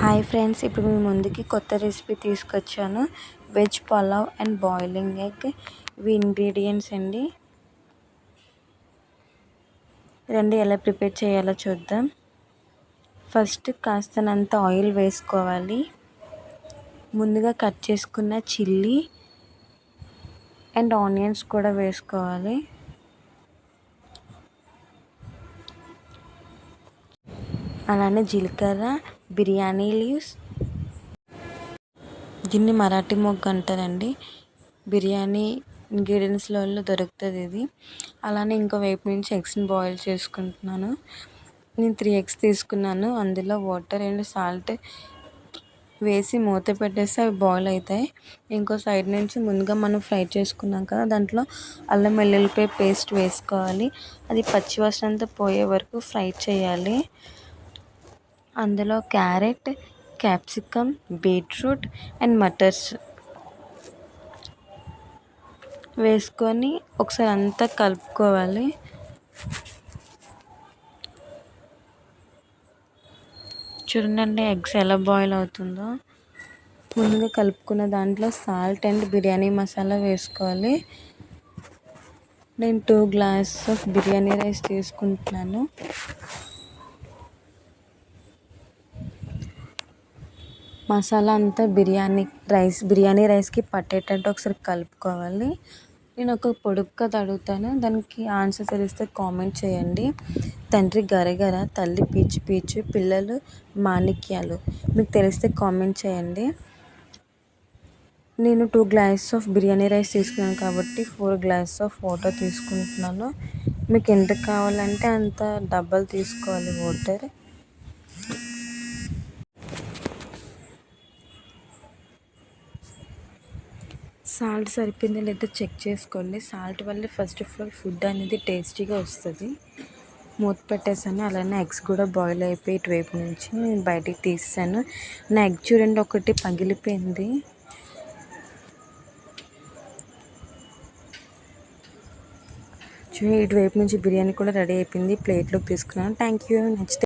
Hi friends, ఇప్పుడు మీ ముందుకి కొత్త రెసిపీ తీసుకొచ్చాను. Veg pulao and boiling egg. ఇవి ఇంగ్రీడియంట్స్ అండి. రండి ఎలా ప్రిపేర్ చేయాలో చూద్దాం. ఫస్ట్ కాస్తనంత ఆయిల్ వేసుకోవాలి. ముందుగా కట్ చేసుకున్న చిల్లీ అండ్ ఆనియన్స్ కూడా వేసుకోవాలి. అలానే జీలకర్ర, బిర్యానీ లీవ్స్, దీన్ని మరాఠీ మొగ్గ అంటారండి. బిర్యానీ ఇంగ్రీడియంట్స్లో దొరుకుతుంది ఇది. అలానే ఇంకో వైపు నుంచి ఎగ్స్ని బాయిల్ చేసుకుంటున్నాను. నేను 3 ఎగ్స్ తీసుకున్నాను. అందులో వాటర్ అండ్ సాల్ట్ వేసి మూత పెట్టేస్తే అవి బాయిల్ అవుతాయి. ఇంకో సైడ్ నుంచి ముందుగా మనం ఫ్రై చేసుకున్నాం కదా, దాంట్లో అల్లం వెల్లుల్లిపాయ పేస్ట్ వేసుకోవాలి. అది పచ్చివాసన అంతా పోయే వరకు ఫ్రై చేయాలి. అందులో carrot, capsicum, beetroot and matters వేసుకొని ఒకసారి అంతా కలుపుకోవాలి. చూడండి ఎగ్స్ ఎలా బాయిల్ అవుతుందో. ముందుగా కలుపుకున్న దాంట్లో సాల్ట్ అండ్ బిర్యానీ మసాలా వేసుకోవాలి. నేను 2 గ్లాసెస్ ఆఫ్ బిర్యానీ రైస్ తీసుకుంటున్నాను. మసాలా అంతా బిర్యానీ రైస్కి పట్టేటట్టు ఒకసారి కలుపుకోవాలి. నేను ఒక పొడుపు కథ అడుగుతాను, దానికి ఆన్సర్ తెలిస్తే కామెంట్ చేయండి. తండ్రి గరగర, తల్లి పీచు పీచు, పిల్లలు మాణిక్యాలు. మీకు తెలిస్తే కామెంట్ చేయండి. నేను 2 గ్లాసెస్ ఆఫ్ బిర్యానీ రైస్ తీసుకున్నాను కాబట్టి 4 గ్లాసెస్ ఆఫ్ వాటర్ తీసుకుంటున్నాను. మీకు ఎంత కావాలంటే అంత డబ్బలు తీసుకోవాలి వాటర్. సాల్ట్ సరిపోయిందో లేదో చెక్ చేసుకోండి. సాల్ట్ వల్ల ఫస్ట్ ఆఫ్ ఆల్ ఫుడ్ అనేది టేస్టీగా వస్తుంది. మూత పెట్టేసాను. అలానే ఎగ్స్ కూడా బాయిల్ అయిపోయి ఇటువైపు నుంచి నేను బయటికి తీసాను. నా ఎగ్ చూడండి ఒకటి పగిలిపోయింది. ఇటువైపు నుంచి బిర్యానీ కూడా రెడీ అయిపోయింది. ప్లేట్లోకి తీసుకున్నాను. Thank you. నచ్చితే